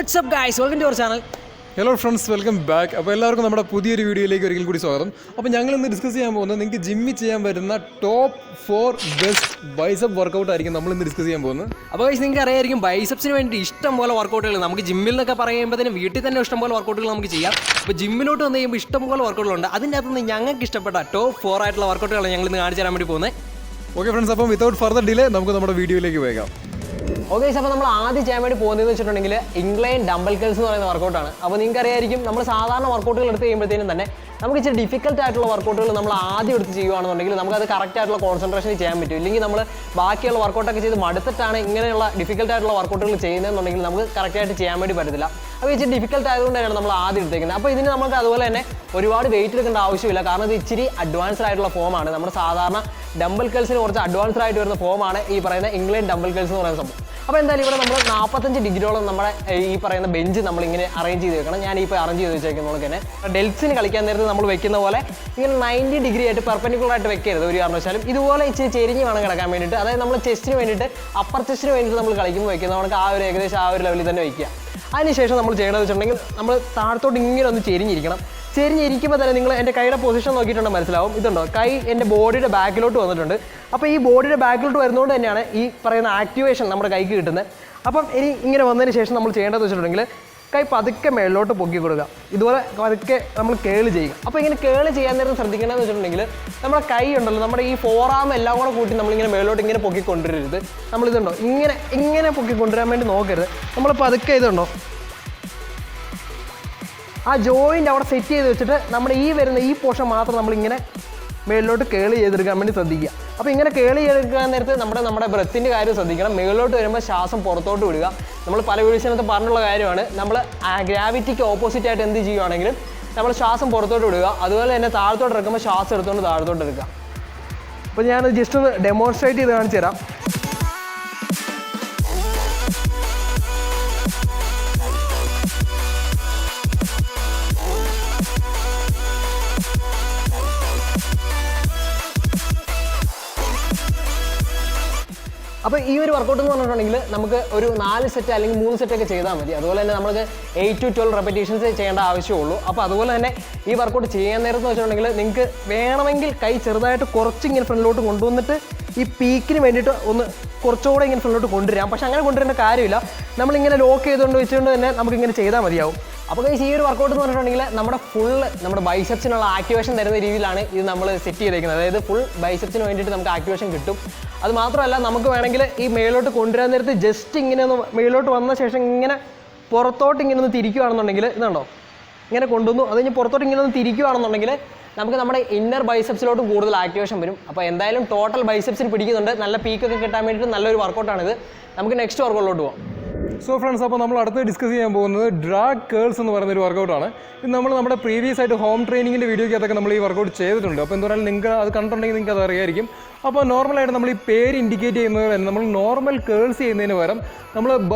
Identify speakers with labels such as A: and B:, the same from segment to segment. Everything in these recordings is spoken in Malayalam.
A: What's up guys, welcome to our channel.
B: Hello friends, welcome back. അപ്പോൾ എല്ലാവർക്കും നമ്മുടെ പുതിയൊരു വീഡിയോയിലേക്ക് ഒരിക്കൽ കൂടി സ്വാഗതം. അപ്പോൾ ഞങ്ങൾ ഇന്ന് ഡിസ്കസ് ചെയ്യാൻ പോകുന്നത് നിങ്ങൾക്ക് ജിമ്മിൽ ചെയ്യാൻ പറ്റുന്ന ടോപ്പ് 4 ബെസ്റ്റ് ബൈസപ്പ് വർക്കൗട്ട് ആയിരിക്കും നമ്മൾ ഇന്ന് ഡിസ്കസ് ചെയ്യാൻ പോകുന്നത്.
A: അപ്പോൾ guys, നിങ്ങൾക്ക് അറിയായിരിക്കും ബൈസപ്സിന് വേണ്ടി ഇഷ്ടം പോലെ വർക്കൗട്ടുകൾ നമുക്ക് ജിമ്മിൽ നിന്നൊക്കെ പറയുമ്പോഴത്തേനും വീട്ടിൽ തന്നെ ഇഷ്ടം പോലെ വർക്കൗട്ടുകൾ നമുക്ക് ചെയ്യാം. അപ്പോൾ ജിമ്മിലോട്ട് വന്ന് കഴിയുമ്പോൾ ഇഷ്ടം പോലെ വർക്കൗട്ടുകളുണ്ട്. അതിൻ്റെ അകത്തുനിന്ന് ഞങ്ങൾക്ക് ഇഷ്ടപ്പെട്ട ടോപ്പ് 4 ആയിട്ടുള്ള വർക്കൗട്ടുകളാണ് ഞങ്ങൾ ഇന്ന് കാണിച്ചു തരാൻ വേണ്ടി പോകുന്നത്.
B: ഓക്കെ ഫ്രണ്ട്സ്, അപ്പം വിത്തൗട്ട് ഫർദർ ഡിലേ നമുക്ക് നമ്മുടെ വീഡിയോയിലേക്ക് പോകാം.
A: ഓക്കെ, അപ്പോൾ നമ്മൾ ആദ്യം ചെയ്യാൻ വേണ്ടി പോകുന്നതെന്ന് വെച്ചിട്ടുണ്ടെങ്കിൽ ഇംഗ്ലൈൻ ഡംബൽ കേൾസ് എന്ന് പറയുന്ന വർക്കൗട്ടാണ്. അപ്പോൾ നിങ്ങൾക്ക് അറിയായിരിക്കും നമ്മൾ സാധാരണ വർക്കൗട്ടുകൾ എടുത്ത് കഴിയുമ്പോഴത്തേനും തന്നെ നമുക്ക് ഇച്ചിരി ഡിഫിക്കൽട്ട് ആയിട്ടുള്ള വർക്കൗട്ടുകൾ നമ്മൾ ആദ്യം എടുത്ത് ചെയ്യുകയാണെന്നുണ്ടെങ്കിൽ നമുക്കത് കറക്റ്റ് ആയിട്ടുള്ള കോൺസെൻട്രേഷൻ ചെയ്യാൻ പറ്റും. ഇല്ലെങ്കിൽ നമ്മൾ ബാക്കിയുള്ള വർക്കൗട്ടൊക്കെ ചെയ്ത് മടുത്തിട്ടാണ് ഇങ്ങനെയുള്ള ഡിഫിക്കൽട്ട് ആയിട്ടുള്ള വർക്കൗട്ടുകൾ ചെയ്യുന്നതെന്നുണ്ടെങ്കിൽ നമുക്ക് കറക്റ്റായിട്ട് ചെയ്യാൻ വേണ്ടി പറ്റത്തില്ല. അപ്പോൾ ഇച്ചിരി ഡിഫിക്കൽട്ട് ആയതുകൊണ്ടാണ് നമ്മൾ ആദ്യം എടുത്തേക്കുന്നത്. അപ്പോൾ ഇതിന് നമുക്ക് അതുപോലെ തന്നെ ഒരുപാട് വെയിറ്റ് എടുക്കേണ്ട ആവശ്യമില്ല, കാരണം ഇത് ഇച്ചിരി അഡ്വാൻസ്ഡ് ആയിട്ടുള്ള ഫോമാണ്. നമ്മുടെ സാധാരണ ഡംബൽ കേൾസിന് കുറച്ച് അഡ്വാൻസ്ഡ് ആയിട്ട് വരുന്ന ഫോമാണ് ഈ പറയുന്ന ഇംഗ്ലൈൻ ഡംബൽ കേൾസ് എന്ന് പറയുന്ന സംഭവം. അപ്പോൾ എന്തായാലും ഇവിടെ നമ്മൾ 45 ഡിഗ്രിയോളം നമ്മുടെ ഈ പറയുന്ന ബെഞ്ച് നമ്മളിങ്ങനെ അറേഞ്ച് ചെയ്ത് വെക്കണം. ഞാൻ ഇപ്പോൾ അറേഞ്ച് ചെയ്ത് വെച്ചേക്കുന്നത് തന്നെ ഡെൽസിന് കളിക്കാൻ നേരത്ത് നമ്മൾ വെക്കുന്ന പോലെ ഇങ്ങനെ 90 ഡിഗ്രി ആയിട്ട് പെർപെൻഡിക്കുലർ ആയിട്ട് വെക്കരുത് ഒരു കാരണവശാലും. ഇതുപോലെ ഇച്ചിരി ചെരിഞ്ഞ് വേണം കിടക്കാൻ വേണ്ടിയിട്ട്. അതായത് നമ്മൾ ചെസ്റ്റിന് വേണ്ടിയിട്ട് അപ്പർ ചെസ്റ്റിന് വേണ്ടിയിട്ട് നമ്മൾ കളിക്കുമ്പോൾ വെക്കുന്നത് നമുക്ക് ആ ഒരു ഏകദേശം ആ ഒരു ലെവലിൽ തന്നെ വയ്ക്കുക. അതിനുശേഷം നമ്മൾ ചെയ്യേണ്ടതെന്ന് വെച്ചിട്ടുണ്ടെങ്കിൽ നമ്മൾ താഴത്തോട്ട് ഇങ്ങനെ ഒന്ന് ചെരിഞ്ഞിരിക്കണം. ചെരിഞ്ഞിരിക്കുമ്പോൾ തന്നെ നിങ്ങൾ എൻ്റെ കൈയുടെ പൊസിഷൻ നോക്കിയിട്ടുണ്ടെങ്കിൽ മനസ്സിലാവും. ഇതുണ്ടോ, കൈ എൻ്റെ ബോഡിയുടെ ബാക്കിലോട്ട് വന്നിട്ടുണ്ട്. അപ്പോൾ ഈ ബോഡിയുടെ ബാക്കിലോട്ട് വരുന്നതുകൊണ്ട് തന്നെയാണ് ഈ പറയുന്ന ആക്ടിവേഷൻ നമ്മുടെ കൈക്ക് കിട്ടുന്നത്. അപ്പം ഇനി ഇങ്ങനെ വന്നതിന് ശേഷം നമ്മൾ ചെയ്യേണ്ടതെന്ന് വെച്ചിട്ടുണ്ടെങ്കിൽ കൈ പതുക്കെ മേളിലോട്ട് പൊക്കി കൊടുക്കുക. ഇതുപോലെ പതുക്കെ നമ്മൾ കേള് ചെയ്യുക. അപ്പോൾ ഇങ്ങനെ കേള് ചെയ്യാൻ നേരം ശ്രദ്ധിക്കേണ്ടതെന്ന് വെച്ചിട്ടുണ്ടെങ്കിൽ നമ്മുടെ കൈ ഉണ്ടല്ലോ, നമ്മുടെ ഈ ഫോറാം എല്ലാം കൂടെ കൂട്ടി നമ്മളിങ്ങനെ മേളിലോട്ട് ഇങ്ങനെ പൊക്കി കൊണ്ടുവരരുത്. നമ്മളിതുണ്ടോ ഇങ്ങനെ പൊക്കി കൊണ്ടുവരാൻ വേണ്ടി നോക്കരുത്. നമ്മൾ പതുക്കെ ഇതുണ്ടോ ആ ജോയിൻ്റ് അവിടെ സെറ്റ് ചെയ്ത് വെച്ചിട്ട് നമ്മുടെ ഈ വരുന്ന ഈ പോർഷൻ മാത്രം നമ്മളിങ്ങനെ മേളിലോട്ട് കേളി ചെയ്തെടുക്കാൻ വേണ്ടി ശ്രദ്ധിക്കുക. അപ്പോൾ ഇങ്ങനെ കേളി ചെയ്തെടുക്കാൻ നേരത്ത് നമ്മുടെ ബ്രെത്തിൻ്റെ കാര്യം ശ്രദ്ധിക്കണം. മേളിലോട്ട് വരുമ്പോൾ ശ്വാസം പുറത്തോട്ട് വിടുക. നമ്മൾ പല വീഡിയോസിനകത്ത് പറഞ്ഞുള്ള കാര്യമാണ്. നമ്മൾ ആ ഗ്രാവിറ്റിക്ക് ഓപ്പോസിറ്റ് ആയിട്ട് എന്ത് ചെയ്യുകയാണെങ്കിലും നമ്മൾ ശ്വാസം പുറത്തോട്ട് വിടുക. അതുപോലെ തന്നെ താഴത്തോട്ട് ഇറക്കുമ്പോൾ ശ്വാസം എടുത്തുകൊണ്ട് താഴത്തോട്ട് എടുക്കുക. അപ്പോൾ ഞാൻ ജസ്റ്റ് ഒന്ന് ഡെമോൺസ്ട്രേറ്റ് ചെയ്ത് കാണിച്ചു തരാം. അപ്പോൾ ഈ ഒരു വർക്കൗട്ട് എന്ന് പറഞ്ഞിട്ടുണ്ടെങ്കിൽ നമുക്ക് ഒരു 4 സെറ്റ് അല്ലെങ്കിൽ 3 സെറ്റൊക്കെ ചെയ്താൽ മതി. അതുപോലെ തന്നെ നമുക്ക് 8 to 12 റെപ്പറ്റീഷൻസ് ചെയ്യേണ്ട ആവശ്യമുള്ളൂ. അപ്പോൾ അതുപോലെ തന്നെ ഈ വർക്കൗട്ട് ചെയ്യാൻ നേരത്ത് വെച്ചിട്ടുണ്ടെങ്കിൽ നിങ്ങൾക്ക് വേണമെങ്കിൽ കൈ ചെറുതായിട്ട് കുറച്ചിങ്ങനെ ഫ്രണ്ടിലോട്ട് കൊണ്ടുവന്നിട്ട് ഈ പീക്കിന് വേണ്ടിയിട്ട് ഒന്ന് കുറച്ചുകൂടെ ഇങ്ങനെ ഫ്രണ്ടിലോട്ട് കൊണ്ടുവരാം. പക്ഷേ അങ്ങനെ കൊണ്ടുവരേണ്ട കാര്യമില്ല. നമ്മളിങ്ങനെ ലോക്ക് ചെയ്തുകൊണ്ട് വെച്ചുകൊണ്ട് തന്നെ നമുക്കിങ്ങനെ ചെയ്താൽ മതിയാവും. അപ്പോൾ ഈ ഒരു വർക്കൗട്ട് എന്ന് പറഞ്ഞിട്ടുണ്ടെങ്കിൽ നമ്മുടെ ബൈസെപ്സിനുള്ള ആക്ടിവേഷൻ തരുന്ന രീതിയിലാണ് ഇത് നമ്മൾ സെറ്റ് ചെയ്തേക്കുന്നത്. അതായത് ഫുൾ ബൈസെപ്സിന് വേണ്ടിയിട്ട് നമുക്ക് ആക്ടിവേഷൻ കിട്ടും. അത് മാത്രമല്ല, നമുക്ക് വേണമെങ്കിൽ ഈ മേലോട്ട് കൊണ്ടുവരാൻ നേരത്ത് ജസ്റ്റ് ഇങ്ങനെ ഒന്ന് മേലോട്ട് വന്ന ശേഷം ഇങ്ങനെ പുറത്തോട്ട് ഇങ്ങനെ ഒന്ന് തിരിക്കുകയാണെന്നുണ്ടെങ്കിൽ ഇതുണ്ടോ ഇങ്ങനെ കൊണ്ടുവന്നു അത് കഴിഞ്ഞ് പുറത്തോട്ട് ഇങ്ങനെ ഒന്ന് തിരിക്കുകയാണെന്നുണ്ടെങ്കിൽ നമുക്ക് നമ്മുടെ ഇന്നർ ബൈസെപ്സിലോട്ടും കൂടുതൽ ആക്ടിവേഷൻ വരും. അപ്പോൾ എന്തായാലും ടോട്ടൽ ബൈസെപ്സിന് പിടിക്കുന്നുണ്ട്. നല്ല പീക്കൊക്കെ കിട്ടാൻ വേണ്ടിയിട്ട് നല്ലൊരു വർക്കൗട്ടാണിത്. നമുക്ക് നെക്സ്റ്റ് വർക്കൗട്ടിലോട്ട് പോകാം.
B: സോ ഫ്രണ്ട്സ്, അപ്പോൾ നമ്മൾ അടുത്ത് ഡിസ്കസ് ചെയ്യാൻ പോകുന്നത് ഡ്രാഗ് കേൾസ് എന്ന് പറയുന്ന ഒരു വർക്കൗട്ടാണ്. ഇത് നമ്മൾ നമ്മുടെ പ്രീവിയസ് ആയിട്ട് ഹോം ട്രെയിനിങ്ങിൻ്റെ വീഡിയോയ്ക്കകത്തൊക്കെ നമ്മൾ ഈ വർക്കൗട്ട് ചെയ്തിട്ടുണ്ട്. അപ്പോൾ എന്താ പറയുക, നിങ്ങൾക്ക് അത് കണ്ടിട്ടുണ്ടെങ്കിൽ നിങ്ങൾക്ക് അത് അറിയായിരിക്കും. അപ്പോൾ നോർമലായിട്ട് നമ്മൾ ഈ പേര് ഇൻഡിക്കേറ്റ് ചെയ്യുന്നത് തന്നെ നമ്മൾ നോർമൽ കേൾസ് ചെയ്യുന്നതിന് പകരം നമ്മൾ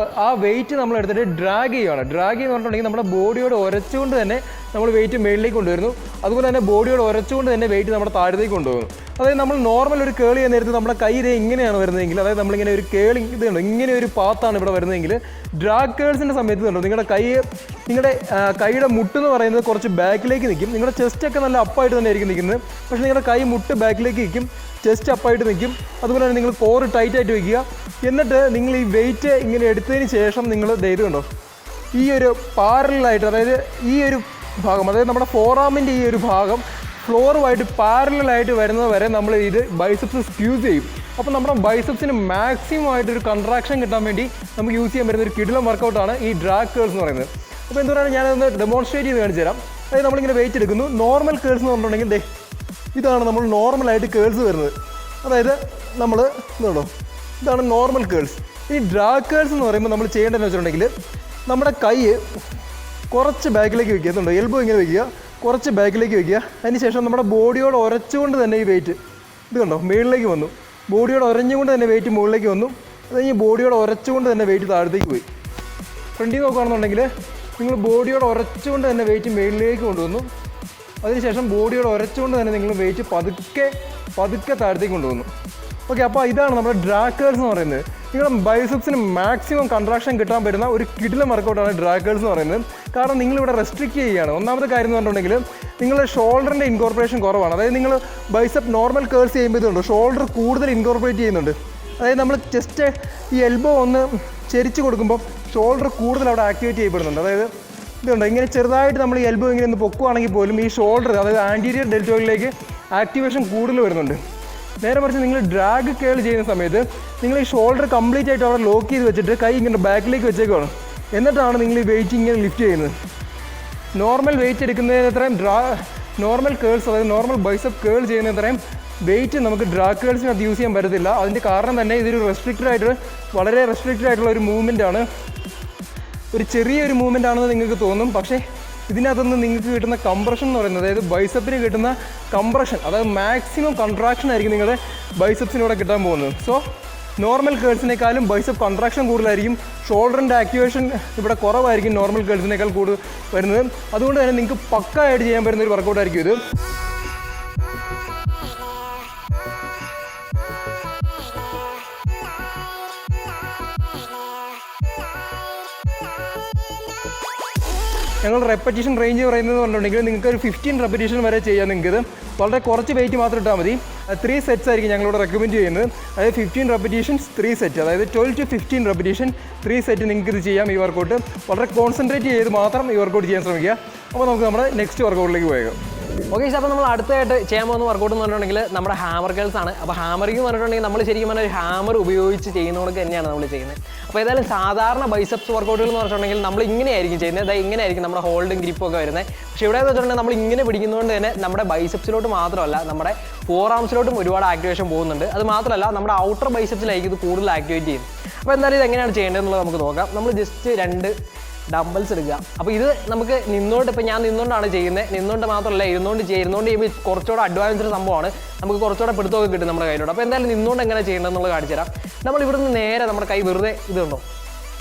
B: ആ വെയിറ്റ് നമ്മൾ എടുത്തിട്ട് ഡ്രാഗ് ചെയ്യുകയാണ്. ഡ്രാഗ് ചെയ്യുന്ന പറഞ്ഞിട്ടുണ്ടെങ്കിൽ നമ്മുടെ ബോഡിയോട് ഉരച്ചുകൊണ്ട് തന്നെ നമ്മൾ വെയിറ്റ് മേളിലേക്ക് കൊണ്ടുവരുന്നു. അതുപോലെ തന്നെ ബോഡിയോട് ഉരച്ചുകൊണ്ട് തന്നെ വെയിറ്റ് നമ്മുടെ താഴത്തേക്ക് കൊണ്ടുപോകുന്നു. അതായത് നമ്മൾ നോർമൽ ഒരു കേൾ ചെയ്യാൻ നേരത്ത് നമ്മുടെ കൈ ഇതേ ഇങ്ങനെയാണ് വരുന്നതെങ്കിൽ, അതായത് നമ്മളിങ്ങനെ ഒരു കേളിങ് ഇതുണ്ട്, ഇങ്ങനെ ഒരു പാത്താണ് ഇവിടെ വരുന്നതെങ്കിൽ ഡ്രാഗ് കേൾസിൻ്റെ സമയത്ത് കണ്ടോ നിങ്ങളുടെ കൈയുടെ മുട്ടെന്ന് പറയുന്നത് കുറച്ച് ബാക്കിലേക്ക് നിൽക്കും. നിങ്ങളുടെ ചെസ്റ്റൊക്കെ നല്ല അപ്പായിട്ട് തന്നെ ആയിരിക്കും നിൽക്കുന്നത്. പക്ഷേ നിങ്ങളുടെ കൈ മുട്ട് ബാക്കിലേക്ക് നിൽക്കും, ചെസ്റ്റ് അപ്പായിട്ട് നിൽക്കും. അതുപോലെ തന്നെ നിങ്ങൾ കോറ് ടൈറ്റായിട്ട് വയ്ക്കുക. എന്നിട്ട് നിങ്ങൾ ഈ വെയിറ്റ് ഇങ്ങനെ എടുത്തതിന് ശേഷം നിങ്ങൾ ഇത് കണ്ടോ ഈ ഒരു പാരലായിട്ട്, അതായത് ഈ ഒരു ഭാഗം, അതായത് നമ്മുടെ ഫോറാമിൻ്റെ ഈ ഒരു ഭാഗം ഫ്ലോറുമായിട്ട് പാരലായിട്ട് വരുന്നത് വരെ നമ്മൾ ഇത് ബൈസെപ്സ് സ്ക്യൂസ് ചെയ്യും. അപ്പോൾ നമ്മുടെ ബൈസെപ്സിന് മാക്സിമം ആയിട്ടൊരു കൺട്രാക്ഷൻ കിട്ടാൻ വേണ്ടി നമുക്ക് യൂസ് ചെയ്യാൻ പറ്റുന്ന ഒരു കിടിലം വർക്കൗട്ടാണ് ഈ ഡ്രാഗ് കേൾസ് എന്ന് പറയുന്നത്. അപ്പോൾ എന്താ പറയുക, ഞാനതൊന്ന് ഡെമോൺസ്ട്രേറ്റ് ചെയ്ത് കാണിച്ചു തരാം. അതായത് നമ്മളിങ്ങനെ വെയിറ്റ് എടുക്കുന്നു. നോർമൽ കേൾസ് എന്ന് പറഞ്ഞിട്ടുണ്ടെങ്കിൽ ഇതാണ് നമ്മൾ നോർമലായിട്ട് കേൾസ് വരുന്നത്. അതായത് നമ്മൾ ഇതാണ് നോർമൽ കേൾസ്. ഈ ഡ്രാഗ് കേൾസ് എന്ന് പറയുമ്പോൾ നമ്മൾ ചെയ്യേണ്ടതെന്ന് വെച്ചിട്ടുണ്ടെങ്കിൽ നമ്മുടെ കൈ കുറച്ച് ബാക്കിലേക്ക് വയ്ക്കുക. എന്നുണ്ടോ എൽബോ ഇങ്ങനെ വയ്ക്കുക, കുറച്ച് ബാക്കിലേക്ക് വയ്ക്കുക. അതിനുശേഷം നമ്മുടെ ബോഡിയോട് ഉരച്ചുകൊണ്ട് തന്നെ ഈ വെയിറ്റ് ഇത് കണ്ടോ മുകളിലേക്ക് വന്നു. ബോഡിയോട് ഉരഞ്ഞുകൊണ്ട് തന്നെ വെയിറ്റ് മുകളിലേക്ക് വന്നു. അത് കഴിഞ്ഞ് ബോഡിയോട് ഉരച്ചുകൊണ്ട് തന്നെ വെയിറ്റ് താഴത്തേക്ക് പോയി. ഫ്രണ്ടിൽ നോക്കുകയാണെന്നുണ്ടെങ്കിൽ നിങ്ങൾ ബോഡിയോട് ഉരച്ചുകൊണ്ട് തന്നെ വെയിറ്റ് മുകളിലേക്ക് കൊണ്ടുവന്നു. അതിനുശേഷം ബോഡിയോട് ഉരച്ചുകൊണ്ട് തന്നെ നിങ്ങൾ വെയിറ്റ് പതുക്കെ താഴത്തേക്ക് കൊണ്ടുവന്നു. ഓക്കെ, അപ്പോൾ ഇതാണ് നമ്മുടെ ഡ്രാഗ് കേൾസ് എന്ന് പറയുന്നത്. നിങ്ങളുടെ ബൈസെപ്സിന് മാക്സിമം കൺട്രാക്ഷൻ കിട്ടാൻ പറ്റുന്ന ഒരു കിടിലൻ വർക്കൗട്ടാണ് ഡ്രാഗ് കേൾസ് എന്ന് പറയുന്നത്. കാരണം നിങ്ങളിവിടെ റെസ്ട്രിക്റ്റ് ചെയ്യുകയാണ്. ഒന്നാമത്തെ കാര്യം എന്ന് പറഞ്ഞിട്ടുണ്ടെങ്കിൽ നിങ്ങളുടെ ഷോൾഡറിൻ്റെ ഇൻകോർപ്പറേഷൻ കുറവാണ്. അതായത് നിങ്ങൾ ബൈസെപ്പ് നോർമൽ കേൾസ് ചെയ്യുമ്പോൾ ഇതുണ്ട് ഷോൾഡർ കൂടുതൽ ഇൻകോർപ്പറേറ്റ് ചെയ്യുന്നുണ്ട്. അതായത് നമ്മൾ ജസ്റ്റ് ഈ എൽബോ ഒന്ന് ചെരിച്ച് കൊടുക്കുമ്പോൾ ഷോൾഡർ കൂടുതൽ അവിടെ ആക്ടിവേറ്റ് ചെയ്യപ്പെടുന്നുണ്ട്. അതായത് ഇതുണ്ട് ഇങ്ങനെ ചെറുതായിട്ട് നമ്മൾ ഈ എൽബോ ഇങ്ങനെ ഒന്ന് പൊക്കുവാണെങ്കിൽ പോലും ഈ ഷോൾഡർ, അതായത് ആൻറ്റീരിയർ ഡെൽറ്റോയിലേക്ക് ആക്ടിവേഷൻ കൂടുതൽ വരുന്നുണ്ട്. നേരെ മറിച്ച് നിങ്ങൾ ഡ്രാഗ് കേൾ ചെയ്യുന്ന സമയത്ത് നിങ്ങൾ ഈ ഷോൾഡർ കംപ്ലീറ്റ് ആയിട്ട് അവിടെ ലോക്ക് ചെയ്ത് വെച്ചിട്ട് കൈ ഇങ്ങനെ ബാക്കിലേക്ക് വെച്ചേക്കാണ്. എന്നിട്ടാണ് നിങ്ങൾ ഈ വെയിറ്റ് ഇങ്ങനെ ലിഫ്റ്റ് ചെയ്യുന്നത്. നോർമൽ വെയിറ്റ് എടുക്കുന്നതിന് അത്രയും നോർമൽ കേൾസ്, അതായത് നോർമൽ ബൈസെപ്പ് കേൾ ചെയ്യുന്ന അത്രയും വെയിറ്റ് നമുക്ക് ഡ്രാഗ് കേൾസിനകത്ത് യൂസ് ചെയ്യാൻ പറ്റത്തില്ല. അതിൻ്റെ കാരണം തന്നെ ഇതൊരു വളരെ റെസ്ട്രിക്റ്റഡ് ആയിട്ടുള്ള ഒരു മൂവ്മെൻ്റ് ആണ്. ഒരു ചെറിയൊരു മൂവ്മെൻ്റ് ആണെന്ന് നിങ്ങൾക്ക് തോന്നും. പക്ഷേ ഇതിനകത്തുനിന്ന് നിങ്ങൾക്ക് കിട്ടുന്ന കംപ്രഷൻ എന്ന് പറയുന്നത്, അതായത് ബൈസെപ്പിന് കിട്ടുന്ന കംപ്രഷൻ, അതായത് മാക്സിമം കൺട്രാക്ഷൻ ആയിരിക്കും നിങ്ങളുടെ ബൈസെപ്സിനൂടെ കിട്ടാൻ പോകുന്നത്. സോ നോർമൽ കേൾസിനേക്കാളും ബൈസെപ്പ് കൺട്രാക്ഷൻ കൂടുതലായിരിക്കും. ഷോൾഡറിൻ്റെ ആക്ടിവേഷൻ ഇവിടെ കുറവായിരിക്കും നോർമൽ കേൾസിനേക്കാൾ കൂടുതൽ വരുന്നത്. അതുകൊണ്ട് തന്നെ നിങ്ങൾക്ക് പക്കായിട്ട് ചെയ്യാൻ പറ്റുന്ന ഒരു വർക്കൗട്ടായിരിക്കും ഇത്. ഞങ്ങൾ റെപ്പറ്റീഷൻ റേഞ്ച് പറയുന്നത് പറഞ്ഞിട്ടുണ്ടെങ്കിൽ നിങ്ങൾക്ക് ഒരു 15 റെപ്പറ്റീഷൻ വരെ ചെയ്യാം. നിങ്ങൾക്കിത് വളരെ കുറച്ച് വെയിറ്റ് മാത്രം ഇട്ടാൽ മതി. 3 സെറ്റ്സ് ആയിരിക്കും ഞങ്ങളിവിടെ റെക്കമെൻഡ് ചെയ്യുന്നത്. അതായത് 15 റെപ്പറ്റീഷൻസ് 3 സെറ്റ്, അതായത് 12 to 15 റെപ്പറ്റീഷൻ 3 സെറ്റ് നിങ്ങൾക്ക് ഇത് ചെയ്യാം. ഈ വർക്കൗട്ട് വളരെ കോൺസെൻട്രേറ്റ് ചെയ്ത് മാത്രം ഈ വർക്കൗട്ട് ചെയ്യാൻ ശ്രമിക്കുക. അപ്പോൾ നമുക്ക് നമ്മുടെ നെക്സ്റ്റ് വർക്കൗട്ടിലേക്ക് പോയേക്കാം.
A: ഓക്കെ, അപ്പോൾ നമ്മൾ അടുത്തായിട്ട് ചെയ്യാൻ പോകുന്ന വർക്കൗട്ട് എന്ന് പറഞ്ഞിട്ടുണ്ടെങ്കിൽ നമ്മുടെ ഹാമർ കേൾസ് ആണ്. അപ്പോൾ ഹാമറിംഗ് എന്ന് പറഞ്ഞിട്ടുണ്ടെങ്കിൽ നമ്മൾ ശരിക്കും പറഞ്ഞാൽ ഒരു ഹാമർ ഉപയോഗിച്ച് ചെയ്യുന്നതുകൊണ്ട് തന്നെയാണ് നമ്മൾ ചെയ്യുന്നത്. അപ്പോൾ ഏതായാലും സാധാരണ ബൈസെപ്സ് വർക്കൗട്ടുകൾ എന്ന് പറഞ്ഞിട്ടുണ്ടെങ്കിൽ നമ്മൾ ഇങ്ങനെയായിരിക്കും ചെയ്യുന്നത്. അതായത് ഇങ്ങനെയായിരിക്കും നമ്മുടെ ഹോൾഡും ഗ്രിപ്പും ഒക്കെ വരുന്നത്. പക്ഷേ ഇവിടെ എന്ന് വെച്ചിട്ടുണ്ടെങ്കിൽ നമ്മൾ ഇങ്ങനെ പിടിക്കുന്നതുകൊണ്ട് തന്നെ നമ്മുടെ ബൈസെപ്സിലോട്ട് മാത്രമല്ല നമ്മുടെ ഫോർ ആംസിലോട്ടും ഒരുപാട് ആക്ടിവേഷൻ പോകുന്നുണ്ട്. അത് മാത്രമല്ല നമ്മുടെ ഔട്ടർ ബൈസെപ്സിലായിരിക്കും ഇത് കൂടുതൽ ആക്ടിവേറ്റ് ചെയ്യും. അപ്പോൾ എന്തായാലും ഇത് എങ്ങനെയാണ് ചെയ്യേണ്ടതെന്നുള്ളത് നമുക്ക് നോക്കാം. നമ്മൾ ജസ്റ്റ് 2 ഡംബിൾസ് എടുക്കുക. അപ്പോൾ ഇത് നമുക്ക് നിന്നുകൊണ്ട്, ഇപ്പോൾ ഞാൻ നിന്നുകൊണ്ടാണ് ചെയ്യുന്നത്. നിന്നുകൊണ്ട് മാത്രമല്ല ഇരുന്നുകൊണ്ട് ചെയ്യുമ്പോൾ കുറച്ചുകൂടെ അഡ്വാൻസ്ഡ് സംഭവമാണ്. നമുക്ക് കുറച്ചുകൂടെ പിടുത്തമൊക്കെ കിട്ടും നമ്മുടെ കയ്യിലോട്ട്. അപ്പോൾ എന്തായാലും നിന്നുകൊണ്ട് എങ്ങനെ ചെയ്യേണ്ടതെന്നുള്ളത് കാണിച്ചു തരാം. നമ്മൾ ഇവിടുന്ന് നേരെ നമ്മുടെ കൈ വെറുതെ ഇതുണ്ടോ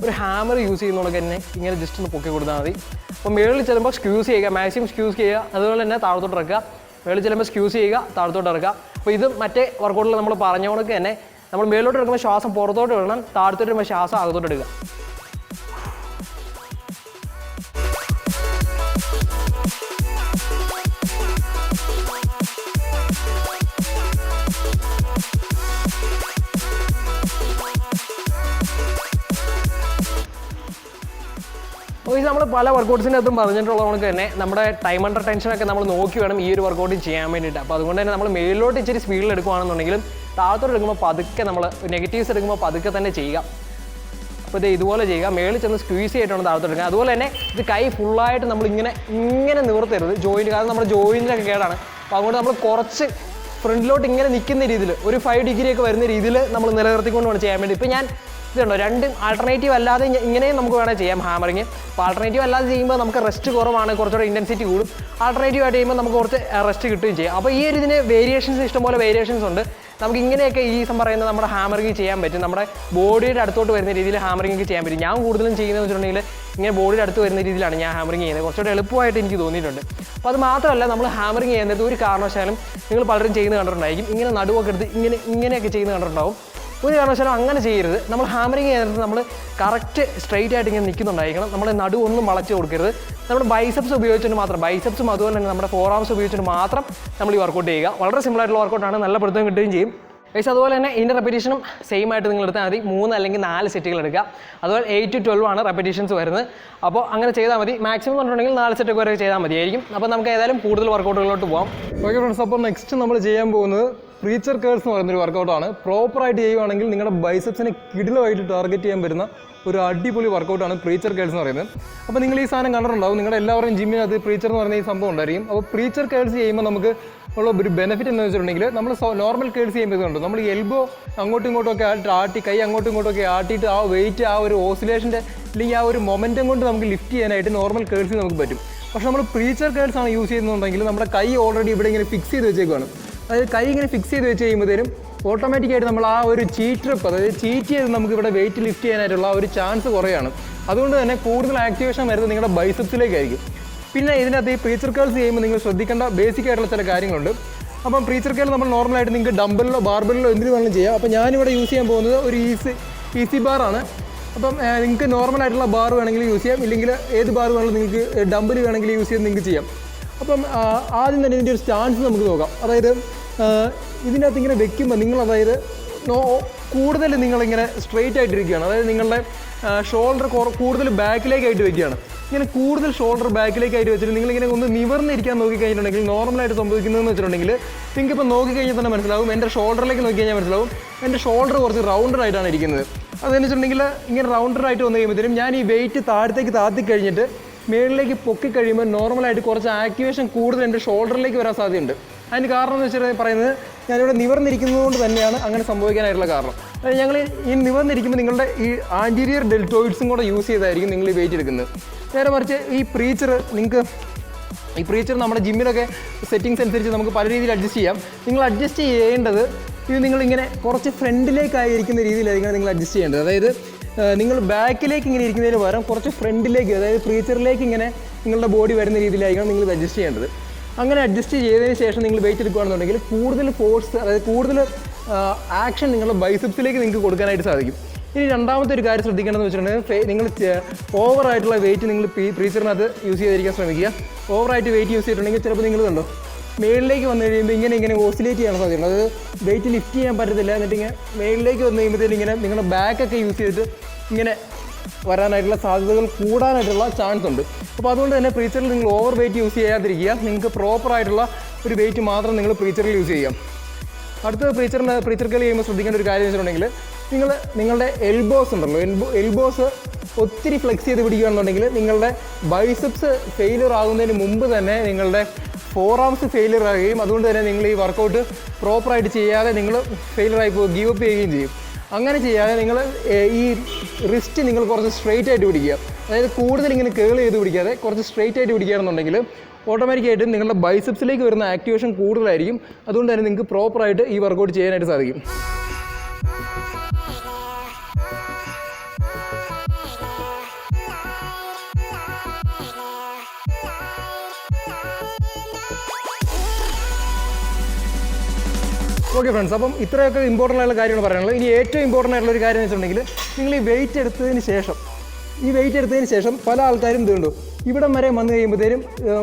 A: ഒരു ഹാമർ യൂസ് ചെയ്യുന്നതുകൊണ്ട് തന്നെ ഇങ്ങനെ ജസ്റ്റ് ഒന്ന് പൊക്കി കൊടുത്താൽ മതി. അപ്പോൾ മേളിൽ ചെല്ലുമ്പോൾ സ്ക്യൂസ് ചെയ്യുക, മാക്സിമം സ്ക്യൂസ് ചെയ്യുക. അതുപോലെ തന്നെ താഴത്തോട്ട് ഇറക്കുക. മേളിൽ ചെല്ലുമ്പോൾ സ്ക്യൂസ് ചെയ്യുക, താഴത്തോട്ട് ഇറക്കുക. അപ്പോൾ ഇത് മറ്റേ വർക്കൗട്ടിൽ നമ്മൾ പറഞ്ഞ കണക്ക് തന്നെ നമ്മൾ മേളിലോട്ട് എടുക്കുമ്പോൾ ശ്വാസം പുറത്തോട്ട് വിടണം, താഴത്തോട്ട് വരുമ്പോൾ ശ്വാസം അകത്തോട്ട് എടുക്കുക. ഇത് നമ്മൾ പല വർക്കൗട്ട്സിനകത്തും പറഞ്ഞിട്ടുള്ള കണക്ക് തന്നെ നമ്മുടെ ടൈം അണ്ടർ ടെൻഷനൊക്കെ നമ്മൾ നോക്കി വേണം ഈ ഒരു വർക്കൗട്ട് ചെയ്യാൻ വേണ്ടിയിട്ട്. അപ്പോൾ അതുകൊണ്ട് തന്നെ നമ്മൾ മേളിലോട്ട് ഇച്ചിരി സ്പീഡിൽ എടുക്കുകയാണെന്നുണ്ടെങ്കിലും താഴത്തോട്ട് എടുക്കുമ്പോൾ പതുക്കെ നമ്മൾ നെഗറ്റീവ്സ് എടുക്കുമ്പോൾ പതുക്കെ തന്നെ ചെയ്യുക. അപ്പോൾ ഇത് ഇതുപോലെ ചെയ്യുക. മേളിൽ ചെന്ന് സ്ക്വീസ് ചെയ്തിട്ടാണ് താഴത്തോട്ട് എടുക്കുക. അതുപോലെ തന്നെ ഇത് കൈ ഫുള്ളായിട്ട് നമ്മൾ ഇങ്ങനെ നിവർത്തരുത് ജോയിൻറ്റ്, കാരണം നമ്മുടെ ജോയിൻറ്റിലൊക്കെ കേടാണ്. അപ്പോൾ അതുകൊണ്ട് നമ്മൾ കുറച്ച് ഫ്രണ്ടിലോട്ട് ഇങ്ങനെ നിൽക്കുന്ന രീതിയിൽ ഒരു 5 ഡിഗ്രി ഒക്കെ വരുന്ന രീതിയിൽ നമ്മൾ നിലനിർത്തിക്കൊണ്ട് വേണം ചെയ്യാൻ വേണ്ടി. ഇപ്പോൾ ഞാൻ ഇതുണ്ടോ രണ്ടും ആൾട്ടർനേറ്റീവ് അല്ലാതെ ഇങ്ങനെയും നമുക്ക് വേണമെങ്കിൽ ചെയ്യാം ഹാമറിങ്. അപ്പോൾ ആൾട്ടർനേറ്റീവ് അല്ലാതെ ചെയ്യുമ്പോൾ നമുക്ക് റെസ്റ്റ് കുറവാണ്, കുറച്ചുകൂടെ ഇൻറ്റൻസിറ്റി കൂടും. ആൾട്ടർനേറ്റീവ് ആയിട്ട് ചെയ്യുമ്പോൾ നമുക്ക് കുറച്ച് റെസ്റ്റ് കിട്ടുകയും ചെയ്യും. അപ്പോൾ ഈ ഒരു ഇതിന് വേരിയേഷൻസ്, ഇഷ്ടംപോലെ വേരിയേഷൻസ് ഉണ്ട്. നമുക്ക് ഇങ്ങനെയൊക്കെ ഈ പറയുന്നത് നമ്മുടെ ഹാമറിങ് ചെയ്യാൻ പറ്റും. നമ്മുടെ ബോഡിയുടെ അടുത്തോട്ട് വരുന്ന രീതിയിൽ ഹാമറിങ് ചെയ്യാൻ പറ്റും. ഞാൻ കൂടുതലും ചെയ്യുന്നതെന്ന് വെച്ചിട്ടുണ്ടെങ്കിൽ ഇങ്ങനെ ബോഡിയുടെ അടുത്ത് വരുന്ന രീതിയിലാണ് ഞാൻ ഹാമറിങ് ചെയ്യുന്നത്. കുറച്ചുകൂടെ എളുപ്പമായിട്ട് എനിക്ക് തോന്നിയിട്ടുണ്ട്. അപ്പോൾ അത് മാത്രമല്ല, നമ്മൾ ഹാമറിങ് ചെയ്യുന്നത് ഒരു കാരണവശാലും നിങ്ങൾ പലരും ചെയ്യുന്നത് കണ്ടിട്ടുണ്ടായിരിക്കും. ഇങ്ങനെ നടുവൊക്കെ എടുത്ത് ഇങ്ങനെയൊക്കെ ചെയ്യുന്നത് കണ്ടിട്ടുണ്ടാവും. ഒരു കാരണവശാലും അങ്ങനെ ചെയ്യരുത്. നമ്മൾ ഹാമറിങ് ചെയ്യുന്നത് നമ്മൾ കറക്റ്റ് സ്ട്രെയിറ്റ് ആയിട്ട് ഇങ്ങനെ നിൽക്കുന്നുണ്ടായിരിക്കണം. നമ്മൾ നടു ഒന്നും വളച്ച് കൊടുക്കരുത്. നമ്മുടെ ബൈസെപ്സ് ഉപയോഗിച്ചിട്ട് മാത്രം, ബൈസെപ്സും അതുപോലെ തന്നെ നമ്മുടെ ഫോർ ആംസ് ഉപയോഗിച്ചിട്ട് മാത്രം നമ്മൾ ഈ വർക്കൗട്ട് ചെയ്യുക. വളരെ സിമ്പിളായിട്ടുള്ള വർക്കൗട്ടാണ്, നല്ല പിടുത്തം കിട്ടുകയും ചെയ്യും. ഗൈസ് അതുപോലെ തന്നെ ഇതിൻ്റെ റെപ്പറ്റീഷനും സെയിം ആയിട്ട് നിങ്ങൾ എടുത്താൽ മതി. 3 അല്ലെങ്കിൽ 4 സെറ്റുകൾ എടുക്കുക. അതുപോലെ 8 to 12 ആണ് റെപ്പറ്റീഷൻസ് വരുന്നത്. അപ്പോൾ അങ്ങനെ ചെയ്താൽ മതി. മാക്സിമം പറഞ്ഞിട്ടുണ്ടെങ്കിൽ 4 സെറ്റൊക്കെ വരെ ചെയ്താൽ മതിയായിരിക്കും. അപ്പോൾ നമുക്ക് ഏതായാലും കൂടുതൽ വർക്കൗട്ടുകളിലോട്ട് പോകാം.
B: ഓക്കെ ഫ്രണ്ട്സ്, അപ്പോൾ നെക്സ്റ്റ് നമ്മൾ ചെയ്യാൻ പോകുന്നത് പ്രീച്ചർ കേൾസ് എന്ന് പറയുന്നൊരു വർക്കൗട്ടാണ്. പ്രോപ്പറായിട്ട് ചെയ്യുവാണെങ്കിൽ നിങ്ങളുടെ ബൈസെപ്സിനെ കിടിലമായിട്ട് ടാർഗറ്റ് ചെയ്യാൻ പറ്റുന്ന ഒരു അടിപൊളി വർക്കൗട്ടാണ് പ്രീച്ചർ കേൾസ് എന്ന് പറയുന്നത്. അപ്പോൾ നിങ്ങൾ ഈ സാധനം കണ്ടിട്ടുണ്ടാവും. നിങ്ങളുടെ എല്ലാവരുടെയും ജിമ്മിനകത്ത് പ്രീച്ചർ എന്ന് പറയുന്ന ഈ സംഭവം ഉണ്ടായിരിക്കും. അപ്പോൾ പ്രീച്ചർ കേൾസ് ചെയ്യുമ്പോൾ നമുക്ക് ഉള്ള ഒരു ബെനിഫിറ്റ് എന്ന് വെച്ചിട്ടുണ്ടെങ്കിൽ നമ്മൾ നോർമൽ കേൾസ് ചെയ്യുമ്പോൾ നമ്മൾ ഈ എൽബോ അങ്ങോട്ടും ഇങ്ങോട്ടും ഒക്കെ ആട്ടി, കൈ അങ്ങോട്ടും ഇങ്ങോട്ടും ഒക്കെ ആട്ടിയിട്ട് ആ വെയിറ്റ്, ആ ഒരു ഓസിലേഷൻ്റെ അല്ലെങ്കിൽ ആ ഒരു മൊമെൻറ്റം കൊണ്ട് നമുക്ക് ലിഫ്റ്റ് ചെയ്യാനായിട്ട് നോർമൽ കേൾസ് നമുക്ക് പറ്റും. പക്ഷേ നമ്മൾ പ്രീച്ചർ കേൾസ് ആണ് യൂസ് ചെയ്യുന്നുണ്ടെങ്കിൽ നമ്മുടെ കൈ ഓൾറെഡി ഇവിടെ ഇങ്ങനെ ഫിക്സ് ചെയ്ത് വെച്ചേക്കാണ്. അതായത് കൈ ഇങ്ങനെ ഫിക്സ് ചെയ്ത് വെച്ച് കഴിയുമ്പോഴത്തേനും ഓട്ടോമാറ്റിക്കായിട്ട് നമ്മൾ ആ ഒരു ചീറ്റ് അതായത് ചീറ്റ് ചെയ്ത് നമുക്ക് ഇവിടെ വെയിറ്റ് ലിഫ്റ്റ് ചെയ്യാനായിട്ടുള്ള ഒരു ചാൻസ് കുറയാണ്. അതുകൊണ്ട് തന്നെ കൂടുതൽ ആക്ടിവേഷൻ വരുന്നത് നിങ്ങളുടെ ബൈസെപ്സിലേക്കായിരിക്കും. പിന്നെ ഇതിനകത്ത് ഈ പ്രീച്ചർ കേൾസ് ചെയ്യുമ്പോൾ നിങ്ങൾ ശ്രദ്ധിക്കേണ്ട ബേസിക് ആയിട്ടുള്ള ചില കാര്യങ്ങളുണ്ട്. അപ്പം പ്രീ ചെറുക്കയിൽ നമ്മൾ നോർമലായിട്ട് നിങ്ങൾക്ക് ഡംബലിലോ ബാർബലിലോ എന്തിനു വേണമെങ്കിലും ചെയ്യാം. അപ്പോൾ ഞാനിവിടെ യൂസ് ചെയ്യാൻ പോകുന്നത് ഒരു ഈസി ബാറാണ്. അപ്പം നിങ്ങൾക്ക് നോർമലായിട്ടുള്ള ബാർ വേണമെങ്കിൽ യൂസ് ചെയ്യാം, ഇല്ലെങ്കിൽ ഏത് ബാർ വേണമെങ്കിലും നിങ്ങൾക്ക് ഡംബിൽ വേണമെങ്കിൽ യൂസ് ചെയ്ത് നിങ്ങൾക്ക് ചെയ്യാം. അപ്പം ആദ്യം തന്നെ ഇതിൻ്റെ ഒരു സ്റ്റാൻസ് നമുക്ക് നോക്കാം. അതായത് ഇതിനകത്ത് ഇങ്ങനെ വെക്കുമ്പോൾ നിങ്ങൾ അതായത് കൂടുതൽ നിങ്ങളിങ്ങനെ സ്ട്രെയിറ്റ് ആയിട്ടിരിക്കുകയാണ്. അതായത് നിങ്ങളുടെ ഷോൾഡർ കൂടുതൽ ബാക്കിലേക്കായിട്ട് വെക്കുകയാണ്. ഇങ്ങനെ കൂടുതൽ ഷോൾഡർ ബാക്കിലേക്കായിട്ട് വെച്ചിട്ട് നിങ്ങളിങ്ങനെ ഒന്ന് നിവർന്നിരിക്കാൻ നോക്കിക്കഴിഞ്ഞിട്ടുണ്ടെങ്കിൽ നോർമലായിട്ട് സംഭവിക്കുന്നതെന്ന് വെച്ചിട്ടുണ്ടെങ്കിൽ നിങ്ങൾക്കിപ്പോൾ നോക്കിക്കഴിഞ്ഞാൽ തന്നെ മനസ്സിലാവും. എൻ്റെ ഷോൾഡറിലേക്ക് നോക്കിക്കഴിഞ്ഞാൽ മനസ്സിലാവും എൻ്റെ ഷോൾഡർ കുറച്ച് റൗണ്ടഡ് ആയിട്ടാണ് ഇരിക്കുന്നത്. അതെന്ന് വെച്ചിട്ടുണ്ടെങ്കിൽ ഇങ്ങനെ റൗണ്ടഡ് ആയിട്ട് വന്നു കഴിയുമ്പോഴത്തേനും ഞാൻ ഈ വെയിറ്റ് താഴത്തേക്ക് താത്തി കഴിഞ്ഞിട്ട് മേളിലേക്ക് പൊക്കി കഴിയുമ്പോൾ നോർമലായിട്ട് കുറച്ച് ആക്ടിവേഷൻ കൂടുതൽ എൻ്റെ ഷോൾഡറിലേക്ക് വരാൻ സാധ്യതയുണ്ട്. അതിന് കാരണം എന്ന് വെച്ചിട്ട് പറയുന്നത് ഞാനിവിടെ നിവർന്നിരിക്കുന്നത് കൊണ്ട് തന്നെയാണ് അങ്ങനെ സംഭവിക്കാനായിട്ടുള്ള കാരണം. അതായത് ഞങ്ങൾ ഈ നിവർന്നിരിക്കുമ്പോൾ നിങ്ങളുടെ ഈ ആൻറ്റീരിയർ ഡെൽറ്റോയിഡ്സും കൂടെ യൂസ് ചെയ്തായിരിക്കും നിങ്ങൾ ഈ വെയിറ്റ് എടുക്കുന്നത്. നേരെ മറിച്ച് ഈ പ്രീച്ചർ നമ്മുടെ ജിമ്മിലൊക്കെ സെറ്റിങ്സ് അനുസരിച്ച് നമുക്ക് പല രീതിയിൽ അഡ്ജസ്റ്റ് ചെയ്യാം. നിങ്ങൾ അഡ്ജസ്റ്റ് ചെയ്യേണ്ടത് ഇത് നിങ്ങളിങ്ങനെ കുറച്ച് ഫ്രണ്ടിലേക്കായിരിക്കുന്ന രീതിയിലായിരിക്കണം നിങ്ങൾ അഡ്ജസ്റ്റ് ചെയ്യേണ്ടത്. അതായത് നിങ്ങൾ ബാക്കിലേക്ക് ഇങ്ങനെ ഇരിക്കുന്നതിന് പകരം കുറച്ച് ഫ്രണ്ടിലേക്ക്, അതായത് പ്രീച്ചറിലേക്ക് ഇങ്ങനെ നിങ്ങളുടെ ബോഡി വരുന്ന രീതിയിലായിരിക്കണം നിങ്ങൾ ഇത് അഡ്ജസ്റ്റ് ചെയ്യേണ്ടത്. അങ്ങനെ അഡ്ജസ്റ്റ് ചെയ്തതിന് ശേഷം നിങ്ങൾ വെയിറ്റ് എടുക്കുകയാണെന്നുണ്ടെങ്കിൽ കൂടുതൽ ഫോഴ്സ്, അതായത് കൂടുതൽ ആക്ഷൻ നിങ്ങളുടെ ബൈസെപ്സിലേക്ക് നിങ്ങൾക്ക് കൊടുക്കാനായിട്ട് സാധിക്കും. ഇനി രണ്ടാമത്തെ ഒരു കാര്യം ശ്രദ്ധിക്കേണ്ടതെന്ന് വെച്ചിട്ടുണ്ടെങ്കിൽ നിങ്ങൾ ഓവറായിട്ടുള്ള വെയിറ്റ് നിങ്ങൾ പ്രീച്ചറിനകത്ത് യൂസ് ചെയ്തിരിക്കാൻ ശ്രമിക്കുക. ഓവറായിട്ട് വെയിറ്റ് യൂസ് ചെയ്തിട്ടുണ്ടെങ്കിൽ ചിലപ്പോൾ നിങ്ങൾ കണ്ടോ മേളിലേക്ക് വന്നു കഴിയുമ്പോൾ ഇങ്ങനെ ഓസിലേറ്റ് ചെയ്യാൻ സാധ്യതയുണ്ട്. അതായത് വെയിറ്റ് ലിഫ്റ്റ് ചെയ്യാൻ പറ്റത്തില്ല. എന്നിട്ട് ഇങ്ങനെ മേളിലേക്ക് വന്നു കഴിയുമ്പോഴത്തേനും ഇങ്ങനെ നിങ്ങളുടെ ബാക്കൊക്കെ യൂസ് ചെയ്തിട്ട് ഇങ്ങനെ വരാനായിട്ടുള്ള സാധ്യതകൾ കൂടാനായിട്ടുള്ള ചാൻസ് ഉണ്ട്. അപ്പോൾ അതുകൊണ്ട് തന്നെ പ്രീച്ചറിൽ നിങ്ങൾ ഓവർ വെയിറ്റ് യൂസ് ചെയ്യാതിരിക്കുക. നിങ്ങൾക്ക് പ്രോപ്പറായിട്ടുള്ള ഒരു വെയിറ്റ് മാത്രം നിങ്ങൾ പ്രീച്ചറിൽ യൂസ് ചെയ്യാം. അടുത്ത പ്രീച്ചർ ചെയ്യുമ്പോൾ ശ്രദ്ധിക്കേണ്ട ഒരു കാര്യം വെച്ചിട്ടുണ്ടെങ്കിൽ നിങ്ങളുടെ എൽബോസ് ഉണ്ടല്ലോ, എൽബോസ് ഒത്തിരി ഫ്ലെക്സ് ചെയ്ത് പിടിക്കുകയാണെന്നുണ്ടെങ്കിൽ നിങ്ങളുടെ ബൈസെപ്സ് ഫെയിലിയർ ആകുന്നതിന് മുമ്പ് തന്നെ നിങ്ങളുടെ ഫോർ ആംസ് ഫെയിലിയർ ആകുകയും അതുകൊണ്ട് തന്നെ നിങ്ങൾ ഈ വർക്കൗട്ട് പ്രോപ്പറായിട്ട് ചെയ്യാതെ നിങ്ങൾ ഫെയിലിയർ ആയി പോകും, ഗീവ് അപ്പ് ചെയ്യുകയും ചെയ്യും. അങ്ങനെ ചെയ്യാതെ നിങ്ങൾ ഈ റിസ്റ്റ് നിങ്ങൾ കുറച്ച് സ്ട്രെയിറ്റ് ആയിട്ട് പിടിക്കുക. അതായത് കൂടുതൽ ഇങ്ങനെ കേൾ ചെയ്ത് പിടിക്കാതെ കുറച്ച് സ്ട്രെയിറ്റ് ആയിട്ട് പിടിക്കുകയാണെന്നുണ്ടെങ്കിൽ ഓട്ടോമാറ്റിക്കായിട്ടും നിങ്ങളുടെ ബൈസെപ്സിലേക്ക് വരുന്ന ആക്ടിവേഷൻ കൂടുതലായിരിക്കും. അതുകൊണ്ട് തന്നെ നിങ്ങൾക്ക് പ്രോപ്പറായിട്ട് ഈ വർക്കൗട്ട് ചെയ്യാനായിട്ട് സാധിക്കും. ഓക്കെ ഫ്രണ്ട്സ്, അപ്പം ഇത്രയൊക്കെ ഇമ്പോർട്ടൻ്റ് ആയിട്ടുള്ള കാര്യങ്ങൾ പറയാനുള്ളത്. ഇനി ഏറ്റവും ഇമ്പോർട്ടൻ്റ് ആയിട്ടുള്ള ഒരു കാര്യം എന്ന് വെച്ചിട്ടുണ്ടെങ്കിൽ നിങ്ങൾ ഈ വെയിറ്റ് എടുത്തതിന് ശേഷം പല ആൾക്കാരും ഇതുണ്ടോ ഇവിടം വരെ വന്നു കഴിയുമ്പോഴത്തേനും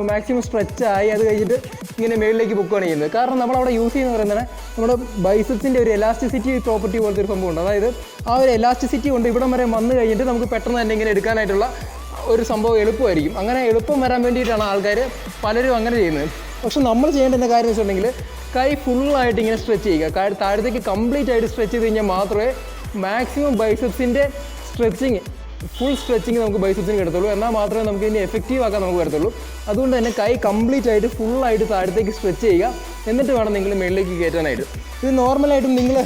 B: മാക്സിമം സ്ട്രെച്ചായി അത് കഴിഞ്ഞിട്ട് ഇങ്ങനെ മേളിലേക്ക് പൊക്കുകയാണ് ചെയ്യുന്നത്. കാരണം നമ്മളവിടെ യൂസ് ചെയ്യുന്ന പറയുന്നത് നമ്മുടെ ബൈസെപ്സിൻ്റെ ഒരു എലാസ്റ്റിസിറ്റി പ്രോപ്പർട്ടി പോലത്തെ ഒരു സംഭവമുണ്ട്. അതായത് ആ ഒരു എലാസ്റ്റിസിറ്റി കൊണ്ട് ഇവിടം വരെ വന്നു കഴിഞ്ഞിട്ട് നമുക്ക് പെട്ടെന്ന് തന്നെ ഇങ്ങനെ എടുക്കാനായിട്ടുള്ള ഒരു സംഭവം എളുപ്പമായിരിക്കും. അങ്ങനെ എളുപ്പം വരാൻ വേണ്ടിയിട്ടാണ് ആൾക്കാർ പലരും അങ്ങനെ ചെയ്യുന്നത്. പക്ഷെ നമ്മൾ ചെയ്യേണ്ട കാര്യം എന്ന് വെച്ചിട്ടുണ്ടെങ്കിൽ കൈ ഫുള്ളായിട്ട് ഇങ്ങനെ സ്ട്രെച്ച് ചെയ്യുക. താഴത്തേക്ക് കംപ്ലീറ്റ് ആയിട്ട് സ്ട്രെച്ച് ചെയ്ത് കഴിഞ്ഞാൽ മാത്രമേ മാക്സിമം ബൈസെപ്സിൻ്റെ ഫുൾ സ്ട്രെച്ചിങ് നമുക്ക് ബൈസെപ്സിന് കിടത്തുള്ളൂ. എന്നാൽ മാത്രമേ നമുക്ക് ഇതിനെ എഫക്റ്റീവ് ആക്കാൻ നമുക്ക് വരത്തുള്ളൂ. അതുകൊണ്ട് തന്നെ കൈ കംപ്ലീറ്റ് ആയിട്ട് ഫുള്ളായിട്ട് താഴത്തേക്ക് സ്ട്രെച്ച് ചെയ്യുക. എന്നിട്ട് വേണം നിങ്ങൾ മേളിലേക്ക് കയറ്റാനായിട്ട്. ഇത് നോർമലായിട്ടും നിങ്ങൾ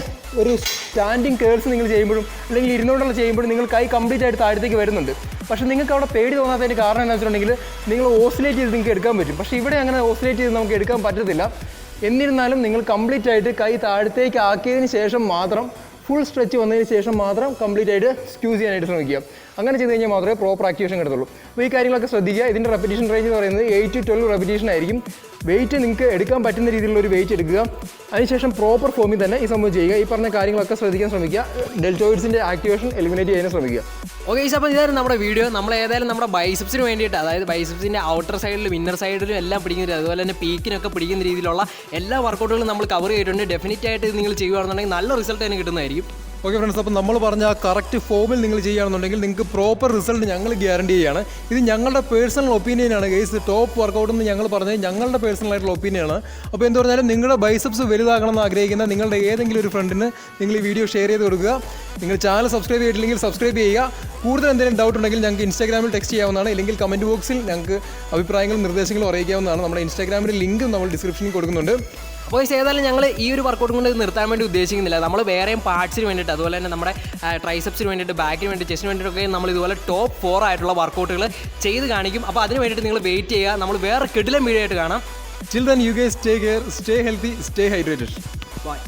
B: ഒരു സ്റ്റാൻഡിങ് കേഴ്സ് നിങ്ങൾ ചെയ്യുമ്പോഴും അല്ലെങ്കിൽ ഇരുന്നോണ്ടുള്ള ചെയ്യുമ്പോഴും നിങ്ങൾ കൈ കംപ്ലീറ്റ് ആയിട്ട് താഴത്തേക്ക് വരുന്നുണ്ട്. പക്ഷേ നിങ്ങൾക്ക് അവിടെ പേടി തോന്നാത്തതിൻ്റെ കാരണം എന്താ വെച്ചിട്ടുണ്ടെങ്കിൽ നിങ്ങൾ ഓസിലേറ്റ് ചെയ്ത് നിങ്ങൾക്ക് എടുക്കാൻ പറ്റും. പക്ഷേ ഇവിടെ അങ്ങനെ ഓസിലേറ്റ് ചെയ്ത് നമുക്ക് എടുക്കാൻ പറ്റത്തില്ല. എന്നിരുന്നാലും നിങ്ങൾ കംപ്ലീറ്റ് ആയിട്ട് കൈ താഴത്തേക്ക് ആക്കിയതിന് ശേഷം മാത്രം ഫുൾ സ്ട്രെച്ച് വന്നതിന് ശേഷം മാത്രം കംപ്ലീറ്റ് ആയിട്ട് സ്ക്യൂസ് ചെയ്യാനായിട്ട് ശ്രമിക്കുക. അങ്ങനെ ചെയ്ത് കഴിഞ്ഞാൽ മാത്രമേ പ്രോപ്പർ ആക്ടിവേഷൻ കിടത്തുള്ളൂ. അപ്പോൾ ഈ കാര്യങ്ങളൊക്കെ ശ്രദ്ധിക്കുക. ഇതിൻ്റെ റെപ്പിറ്റേഷൻ റേഞ്ച് എന്ന് പറയുന്നത് 8 to 12 റെപ്പിറ്റേഷൻ ആയിരിക്കും. വെയിറ്റ് നിങ്ങൾക്ക് എടുക്കാൻ പറ്റുന്ന രീതിയിലുള്ള ഒരു വെയിറ്റ് എടുക്കുക. അതിനുശേഷം പ്രോപ്പർ ഫോമിൽ തന്നെ ഈ സംഭവം ചെയ്യുക. ഈ പറഞ്ഞ കാര്യങ്ങളൊക്കെ ശ്രദ്ധിക്കാൻ ശ്രമിക്കുക. ഡെൽറ്റോയിഡ്സിൻ്റെ ആക്ടിവേഷൻ എലിമിനേറ്റ് ചെയ്യാൻ ശ്രമിക്കുക.
A: ഓക്കെ, അപ്പോൾ ഇതായിരുന്നു നമ്മുടെ വീഡിയോ. നമ്മൾ ഏതായാലും നമ്മുടെ ബൈസെപ്സിന് വേണ്ടിയിട്ട്, അതായത് ബൈസെപ്സിൻ്റെ ഔട്ടർ സൈഡിലും ഇന്നർ സൈഡിലും എല്ലാം പിടിക്കുന്ന രീതി, അതുപോലെ തന്നെ പീക്കിനൊക്കെ പിടിക്കുന്ന രീതിയിലുള്ള എല്ലാ വർക്കൗട്ടുകളും നമ്മൾ കവർ ചെയ്തിട്ടുണ്ട്. ഡെഫിനറ്റ് ആയിട്ട് നിങ്ങൾ ചെയ്യുകയാണെന്നുണ്ടെങ്കിൽ നല്ല റിസൾട്ട് തന്നെ കിട്ടുന്നതായിരിക്കും.
B: ഓക്കെ ഫ്രണ്ട്സ്, അപ്പോൾ നമ്മൾ പറഞ്ഞ ആ കറക്റ്റ് ഫോമിൽ നിങ്ങൾ ചെയ്യുകയാണെന്നുണ്ടെങ്കിൽ നിങ്ങൾക്ക് പ്രോപ്പർ റിസൾട്ട് ഞങ്ങൾ ഗ്യാരണ്ടി ചെയ്യുകയാണ്. ഇത് ഞങ്ങളുടെ പേഴ്സണൽ ഒപ്പീനിയനാണ് ഗൈസ്. ടോപ്പ് വർക്കൗട്ട് എന്ന് ഞങ്ങൾ പറഞ്ഞത് ഞങ്ങളുടെ പേഴ്സണൽ ആയിട്ടുള്ള ഒപ്പീനിയനാണ്. അപ്പോൾ എന്ത് പറഞ്ഞാലും നിങ്ങളുടെ ബൈസെപ്സ് വലുതാകണം എന്ന് ആഗ്രഹിക്കുന്ന നിങ്ങളുടെ ഏതെങ്കിലും ഒരു ഫ്രണ്ടിന് നിങ്ങൾ ഈ വീഡിയോ ഷെയർ ചെയ്ത് കൊടുക്കുക. നിങ്ങൾ ചാനൽ സബ്സ്ക്രൈബ് ചെയ്തിട്ടില്ലെങ്കിൽ സബ്സ്ക്രൈബ് ചെയ്യുക. കൂടുതൽ എന്തെങ്കിലും ഡൗട്ട് ഉണ്ടെങ്കിൽ ഞങ്ങൾക്ക് ഇൻസ്റ്റാഗ്രാമിൽ ടെക്സ്റ്റ് ചെയ്യാവുന്നതാണ്. ഇല്ലെങ്കിൽ കമൻറ്റ് ബോക്സിൽ ഞങ്ങൾക്ക് അഭിപ്രായങ്ങളും നിർദ്ദേശങ്ങളും അറിയിക്കാവുന്നതാണ്. നമ്മുടെ ഇൻസ്റ്റാഗ്രാമിൻ്റെ ലിങ്ക് നമ്മൾ ഡിസ്ക്രിപ്ഷനിൽ കൊടുക്കുന്നുണ്ട്.
A: അപ്പോൾ ഏതായാലും ഞങ്ങൾ ഈ ഒരു വർക്കൗട്ട് കൊണ്ട് നിർത്താൻ വേണ്ടി ഉദ്ദേശിക്കുന്നില്ല. നമ്മൾ വേറെയും പാർട്സിന് വേണ്ടിയിട്ട്, അതുപോലെ തന്നെ നമ്മുടെ ട്രൈസെപ്സിന് വേണ്ടിയിട്ട്, ബാക്കിന് വേണ്ടി, ചെസ്റ്റിന് വേണ്ടിയിട്ടൊക്കെ നമ്മൾ ഇതുപോലെ ടോപ്പ് 4 ആയിട്ടുള്ള വർക്കൗട്ടുകൾ ചെയ്ത് കാണിക്കും. അപ്പോൾ അതിന് വേണ്ടിയിട്ട് നിങ്ങൾ വെയിറ്റ് ചെയ്യുക. നമ്മൾ വേറെ കിടിലൻ വീഡിയോ ആയിട്ട് കാണാം.
B: Till then, you guys take care, stay healthy, stay hydrated.
A: Bye.